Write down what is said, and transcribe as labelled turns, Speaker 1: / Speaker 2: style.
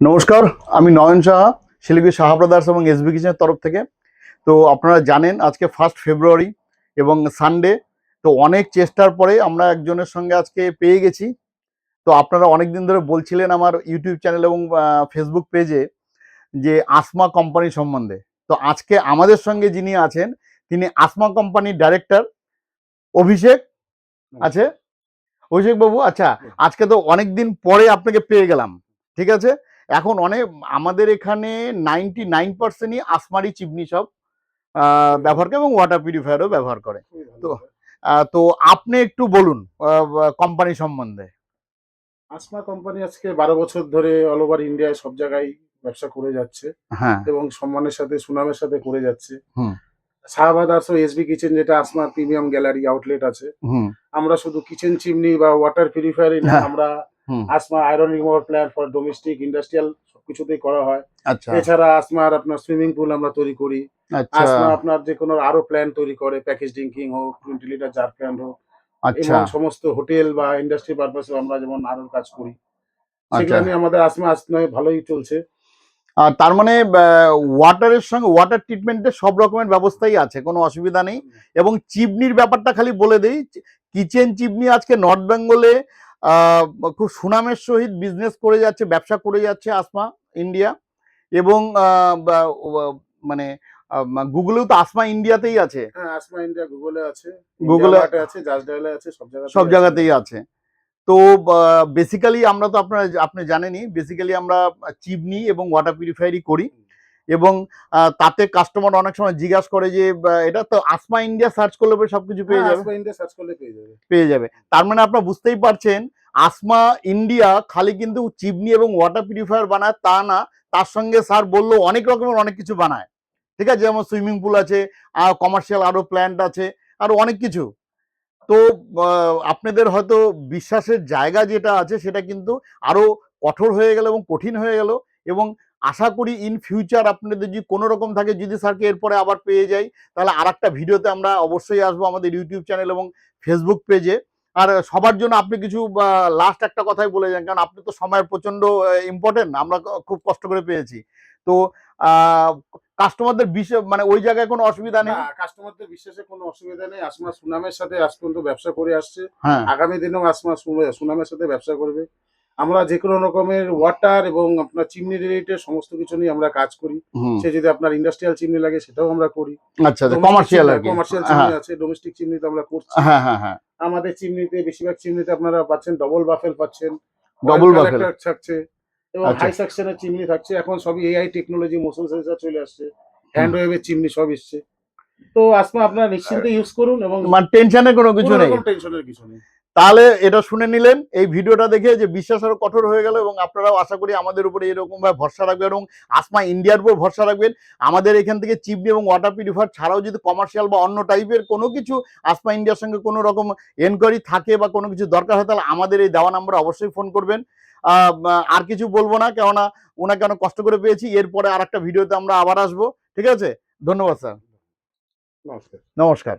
Speaker 1: নমস্কার, আমি নয়ন সাহা, শিলিগুড়ি সাহা ব্রাদার্স এবং এসবি কিচেনের তরফ থেকে। তো আপনারা জানেন আজকে 1 ফেব্রুয়ারি এবং সানডে। তো অনেক চেষ্টার পরে আমরা একজনের সঙ্গে আজকে পেয়ে গেছি। তো আপনারা অনেক দিন ধরে বলছিলেন আমার ইউটিউব চ্যানেল এবং ফেসবুক পেজে যে আসমা কোম্পানি সম্বন্ধে। তো আজকে আমাদের সঙ্গে যিনি আছেন তিনি আসমা কোম্পানির ডাইরেক্টর অভিষেক আছে। অভিষেক বাবু, আচ্ছা, আজকে তো অনেক দিন পরে আপনাকে পেয়ে গেলাম, ঠিক আছে। এখন অনেক আমাদের এখানে 99%ই আসমারি চিমনি সব ব্যবহার করে এবং ওয়াটার পিউরিফায়ারও ব্যবহার করে। তো তো আপনি একটু বলুন কোম্পানি সম্বন্ধে।
Speaker 2: আসমা কোম্পানি আজকে 12 বছর ধরে অল ওভার ইন্ডিয়ায় সব জায়গায় ব্যবসা করে যাচ্ছে
Speaker 1: হ্যাঁ।
Speaker 2: এবং সম্মানের সাথে সুনামের সাথে করে যাচ্ছে।
Speaker 1: হুম।
Speaker 2: শাহবাজ আরসো এসবি কিচেন, যেটা আসমা প্রিমিয়াম গ্যালারি আউটলেট আছে,
Speaker 1: হুম।
Speaker 2: আমরা শুধু কিচেন চিমনি বা ওয়াটার পিউরিফায়ারই না,
Speaker 1: হ্যাঁ।
Speaker 2: আমরা
Speaker 1: হুম।
Speaker 2: Asma iron remover plant for domestic industrial সবকিছুতেই করা হয়।
Speaker 1: আচ্ছা।
Speaker 2: এছাড়া আসমার আপনার সুইমিং পুল আমরা তৈরি করি।
Speaker 1: আচ্ছা।
Speaker 2: আসমা আপনার যে কোনো আরো প্ল্যান তৈরি করে, প্যাকেজ ড্রিঙ্কিং হোক, 20 লিটার জার প্ল্যান্ট হোক,
Speaker 1: আচ্ছা।
Speaker 2: এবং সমস্ত হোটেল বা ইন্ডাস্ট্রি পারপাসে আমরা যেমন আরো কাজ করি,
Speaker 1: আচ্ছা।
Speaker 2: সেগুলো নিয়ে আমাদের আসমা আসমা ভালোই চলছে।
Speaker 1: তার মানে ওয়াটারের সঙ্গে ওয়াটার ট্রিটমেন্টের সব রকমের ব্যবস্থাই আছে, কোনো অসুবিধা নেই। এবং চিমনির ব্যাপারটা খালি বলে দেই, কিচেন চিমনি আজকে নর্থ বেঙ্গলে খুব সুনামের সহিত বিজনেস করে যাচ্ছে, ব্যবসা করে যাচ্ছে আসমা ইন্ডিয়া। এবং মানে গুগলেও তো আসমা ইন্ডিয়াতেই আছে।
Speaker 2: হ্যাঁ, আসমা ইন্ডিয়া গুগলে আছে, ইন্ডিয়া
Speaker 1: গুগলে
Speaker 2: মার্টে আছে, জাস্ট ডায়ালে আছে, সব
Speaker 1: সব
Speaker 2: জায়গাতেই আছে।
Speaker 1: জায়গাতেই আছে। তো বেসিক্যালি আমরা তো আপনি জানেনই, বেসিক্যালি আমরা চিমনি এবং ওয়াটার পিউরিফায়ারই করি। এবং তাতে কাস্টমার অনেক সময় জিজ্ঞাসা করে যে এটা তো আসমা ইন্ডিয়া সার্চ করলে পরে সবকিছু
Speaker 2: হ্যাঁ,
Speaker 1: পেয়ে যাবে।
Speaker 2: আসমা ইন্ডিয়া সার্চ করলে পেয়ে যাবে।
Speaker 1: পেয়ে যাবে। তার মানে আপনারা বুঝতেই পারছেন, আসমা ইন্ডিয়া খালি কিন্তু চিমনি এবং ওয়াটার পিউরিফায়ার বানায় তা না, তার সঙ্গে স্যার বললো অনেক রকমের অনেক কিছু বানায়, ঠিক আছে। যেমন সুইমিং পুল আছে, কমার্শিয়াল আরো প্ল্যান্ট আছে, আরো অনেক কিছু। তো আপনাদের হয়তো বিশ্বাসের জায়গা যেটা আছে সেটা কিন্তু আরো কঠোর হয়ে গেল এবং কঠিন হয়ে গেল। এবং আশা করি ইন ফিউচার আপনাদের যদি কোনো রকম থাকে, যদি স্যারকে এরপরে আবার পেয়ে যাই, তাহলে আর একটা ভিডিওতে আমরা অবশ্যই আসবো আমাদের ইউটিউব চ্যানেল এবং ফেসবুক পেজে। আর সবার জন্য আপনি কিছু লাস্ট একটা কথাই বলে যান, কারণ আপনি তো সময়ের প্রচন্ড ইম্পর্টেন্ট, আমরা খুব কষ্ট করে পেয়েছি। তো কাস্টমারদের বিষয় মানে ওই জায়গায় কোনো অসুবিধা নেই।
Speaker 2: না, কাস্টমারদের বিশ্বাসে কোনো অসুবিধা নেই। আসমা সুনামের সাথে আজ পর্যন্ত ব্যবসা করে আসছে,
Speaker 1: হ্যাঁ।
Speaker 2: আগামী দিনেও আসমা সুনামের সাথে ব্যবসা করবে। আমরা যে কোনো রকমের ওয়াটার এবং আপনার চিমনি রিলেটেড সমস্ত কিছু নিয়ে আমরা কাজ করি।
Speaker 1: হুম।
Speaker 2: সে যদি আপনার ইন্ডাস্ট্রিয়াল চিমনি লাগে সেটাও আমরা করি।
Speaker 1: আচ্ছা, কমার্শিয়াল আর কি।
Speaker 2: কমার্শিয়াল
Speaker 1: হ্যাঁ
Speaker 2: চিমনি আছে, ডোমেস্টিক চিমনি তো আমরা করছি।
Speaker 1: হ্যাঁ হ্যাঁ হ্যাঁ।
Speaker 2: আমাদের চিমনিতে বেশিরভাগ চিমনিতে আপনারা পাচ্ছেন ডবল বাফেল পাচ্ছেন, অয়েল
Speaker 1: ডবল বাফেল।
Speaker 2: কালেক্টর থাকছে, এবং
Speaker 1: আচ্ছা।
Speaker 2: হাই সাকশনের চিমনি থাকছে। এখন সবই এআই টেকনোলজি, মোশন সেন্সর চলে আসছে, হ্যান্ড ওয়েভের চিমনি সব এসছে। তো আসমা আপনারা নিশ্চিন্তে ইউজ করুন এবং
Speaker 1: মানে টেনশনের কোনো কিছু
Speaker 2: কোনো
Speaker 1: নেই।
Speaker 2: রকম টেনশনের কিছু নেই।
Speaker 1: তাহলে এটা শুনে নিলেন এই ভিডিওটা দেখে যে বিশ্বাস আরো কঠোর হয়ে গেল, এবং আপনারাও আশা করি আমাদের উপরে এরকম ভাবে ভরসা রাখবেন এবং আসমা ইন্ডিয়ার উপর ভরসা রাখবেন। আমাদের এখান থেকে চিমনি এবং ওয়াটার পিউরিফায়ার ছাড়াও যদি কমার্শিয়াল বা অন্য টাইপের কোনো কিছু আসমা ইন্ডিয়ার সঙ্গে কোনো রকম এনকোয়ারি থাকে বা কোনো কিছু দরকার হয়, তাহলে আমাদের এই দেওয়া নাম্বারে অবশ্যই ফোন করবেন। আর কিছু বলবো না, কেননা ওনাকে অনেক কষ্ট করে পেয়েছি। এরপরে আর একটা ভিডিওতে আমরা আবার আসবো, ঠিক আছে। ধন্যবাদ স্যার।
Speaker 2: নমস্কার।
Speaker 1: নমস্কার।